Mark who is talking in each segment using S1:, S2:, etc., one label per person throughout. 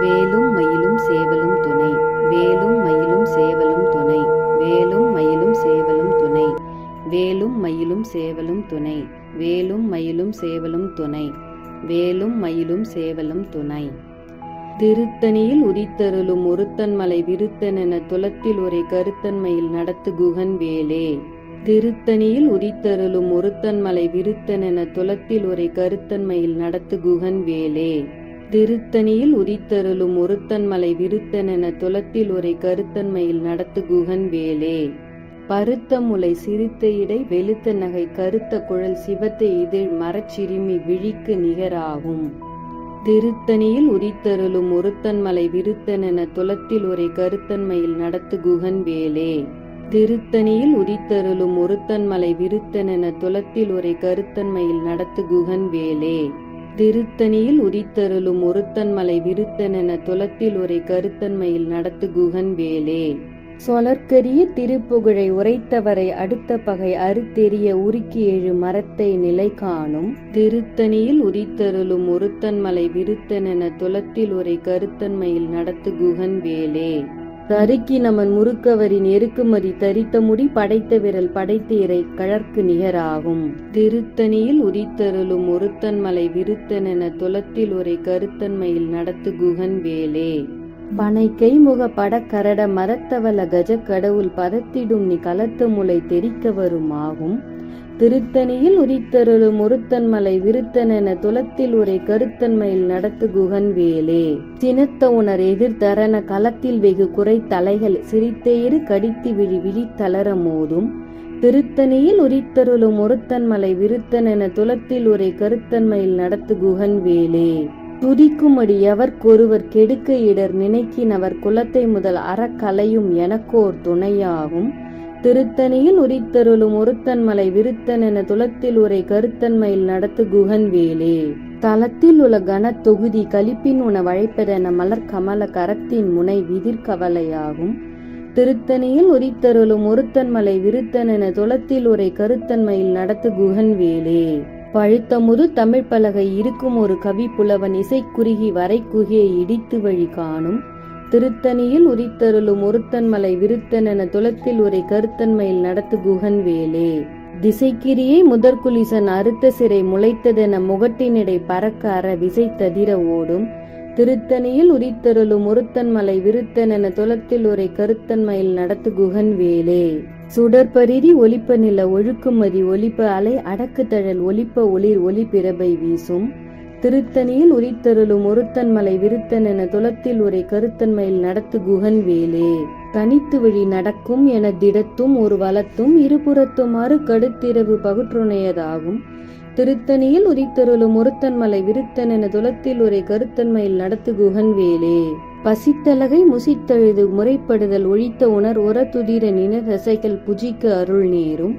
S1: வேலும் மயிலும் சேவலும் துணை. வேலும் மயிலும் சேவலும் துணை. வேலும் மயிலும் சேவலும் துணை. வேலும் மயிலும் சேவலும் துணை. வேலும் மயிலும் சேவலும் துணை. வேலும் மயிலும் சேவலும் துணை. திருத்தணியில் உதித்தருளும் ஒருத்தன்மலை விருத்தனென துலத்தில் உரை கருத்தன்மையில் நடத்து குகன் வேலே. திருத்தணியில் உதித்தருளும் ஒருத்தன்மலை விருத்தனென துலத்தில் உரை கருத்தன்மையில் நடத்து குகன் வேலே. திருத்தணியில் உதித்தருளும் ஒருத்தன்மலை விருத்தனென துலத்தில் உரை கருத்தன்மையில் நடத்து குகன் வேலே. பருத்த முலை சிறுத்த இடை வெளுத்த நகை கருத்த குழல் சிவத்த இதழ் மரச்சிறுமி விழிக்கு நிகராகும். திருத்தணியில் உதித்தருளும் ஒருத்தன்மலை விருத்தனென துலத்தில் உரை கருத்தன்மையில் நடத்து குகன் வேலே. திருத்தணியில் உதித்தருளும் ஒருத்தன்மலை விருத்தனென துலத்தில் உரை கருத்தன்மையில் நடத்து குகன் வேலே. திருத்தணியில் உதித்தருளும் ஒருத்தன்மலை விருத்தனென துலத்தில் உரை கருத்தன்மையில் நடத்து குகன் வேலே. சொலற்கரிய திருப்புகழை உரைத்தவரை அடுத்த பகை அறுத்தெறிய உருக்கி எழு மரத்தை நிலை காணும். திருத்தணியில் உதித்தருளும் ஒருத்தன்மலை விருத்தனென துலத்தில் உரை கருத்தன்மையில் நடத்து குகன் வேலே. தருக்கி நமன் முறுக்கவரின் எருக்குமதி தரித்த முடி படைத்த விரல் படைத்த இறை கழற்கு நிகராகும். திருத்தணியில் உதித்தருளும் ஒருத்தன்மலை விருத்தனென துலத்தில் உரை கருத்தன்மையில் நடத்து குகன் வேலே. பனைக்கை முக படக்கரட மரத்தவல கஜ கடவுள் பதத்திடும் நீ கலத்த முளை தெரிக்க வருமாகும். திருத்தணியில் உதித்தருளும் ஒருத்தன்மலை விருத்தனென துலத்தில் உரை கருத்தன்மையில் நடத்து குகன் வேலே. சினத்த உணர் எதிர்த்தரன களத்தில் வெகு குறை தலைகள் சிரித்தேறு கடித்து விழி விழித்தளர மோதும். திருத்தணியில் உதித்தருளும் ஒருத்தன்மலை விருத்தனென துலத்தில் உரை கருத்தன்மையில் நடத்து குகன் வேலே. துதிக்குமடி எவர்க்கொருவர் கெடுக்க இடர் நினைக்கினவர் குலத்தை முதல் அறக்கலையும் எனக்கோர் துணையாகும். திருத்தணியில் உதித்தருளும் ஒருத்தன்மலை விருத்தனென துலத்தில் உரை கருத்தன்மையில் நடத்து குகன் வேலே. தலத்தில் உள்ள கன தொகுதி கலிப்பின் உண வழைப்பதென மலர் கமல கரத்தின் முனை விதிர் கவலையாகும். திருத்தணியில் உதித்தருளும் ஒருத்தன்மலை விருத்தனென துலத்தில் உரை கருத்தன்மையில் நடத்து குகன் வேலே. பழுத்த முது தமிழ் பலகை இருக்கும் ஒரு கவி புலவன் இசை குறுகி வரை குகையை இடித்து வழி காணும். திருத்தணியில் உதித்தருளும் ஒருத்தன்மலை விருத்தனென துலத்தில் உரை கருத்தன்மையில் நடத்து குகன் வேலே. திசைக்கிரியை முதற்குலிசன் அறுத்த சிறை முளைத்ததென முகட்டினிடை பறக்க அற விசை ததிர ஓடும். திருத்தணியில் உதித்தருளும் ஒருத்தன்மலை விருத்தனென துலத்தில் உரை கருத்தன்மையில் நடத்து குகன் வேலே. சுடற்பரிதி ஒலிப்ப நில ஒழுக்குமதி ஒலிப்ப அலை அடக்கு தழல் ஒலிப்ப ஒளிர் ஒளி பிறபை வீசும். திருத்தணியில் உதித்தருளும் ஒருத்தன்மலை விருத்தனென துலத்தில் உரை கருத்தன்மையில் நடத்து குகன் வேலே. தனித்து வழி நடக்கும் என திடத்தும் ஒரு வலத்தும் இருபுறத்தும் அறு கடுத்திரவு பகுற்றுணையதாகும். திருத்தணியில் உதித்தருளும் ஒருத்தன்மலை விருத்தனென துலத்தில் உரை கருத்தன்மையில் நடத்து குகன் வேலே. பசித்தலகை முசித்தழுது முறைப்படுதல் ஒழித்த உணர் உர துதிர நின தசைகள் புஜிக்க அருள் நேரும்.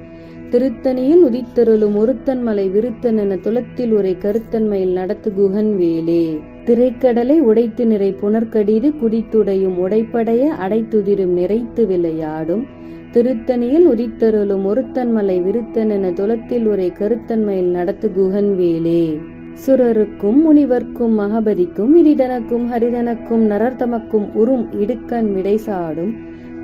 S1: திருத்தணியில் உதித்தருளும் ஒருத்தன்மலை விருத்தனென துலத்தில் உரை கருத்தன்மையில் நடத்து குகன் வேலே. திரைக்கடலை உடைத்து நிறை புனர்கடிது குடித்துடையும் உடைப்படைய அடைத்துதிரும் நிறைத்து விளையாடும். திருத்தணியில் உதித்தருளும் ஒருத்தன்மலை விருத்தனென துலத்தில் உரை கருத்தன்மையில் நடத்து குகன் வேலே. சுரருக்கும் முனிவர்க்கும் மகபதிக்கும் இரிதனக்கும் ஹரிதனக்கும் நரர்தமக்கும் உறும் இடுக்கண் விடைசாடும்.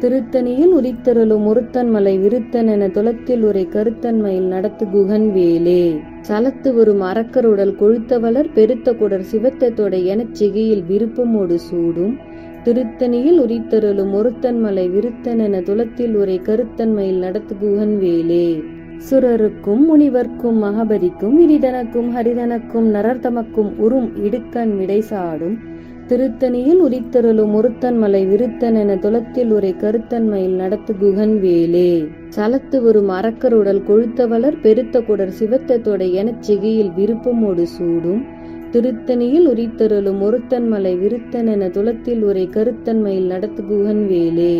S1: திருத்தணியில் உதித்தருளும் ஒருத்தன்மலை விருத்தனென துலத்தில் உரை கருத்தன்மையில் நடத்து குகன் வேலே. சலத்து வரும் அரக்கருடல் கொழுத்தவளர் பெருத்த குடர் சிவத்த தொடை எனச் சிகையில் விருப்பமோடு சூடும். திருத்தணியில் உதித்தருளும் ஒருத்தன்மலை விருத்தனென துலத்தில் உரை கருத்தன்மையில் நடத்து குகன் வேலே. சுரருக்கும் முனிவர்க்கும் மகபதிக்கும் இரிதனக்கும் ஹரிதனக்கும் நரர்தமக்கும் உறும் இடுக்கண் விடைசாடும். திருத்தணியில் உதித்தருளும் ஒருத்தன்மலை விருத்தனென துலத்தில் உரை கருத்தன்மையில் நடத்து குகன் வேலே. சலத்து வரும் அரக்கருடல் கொழுத்தவளர் பெருத்த குடர் சிவத்த தொடை எனச் சிகையில் விருப்பமோடு சூடும். திருத்தணியில் உதித்தருளும் ஒருத்தன்மலை விருத்தனென துலத்தில் உரை கருத்தன்மையில் நடத்து குகன் வேலே.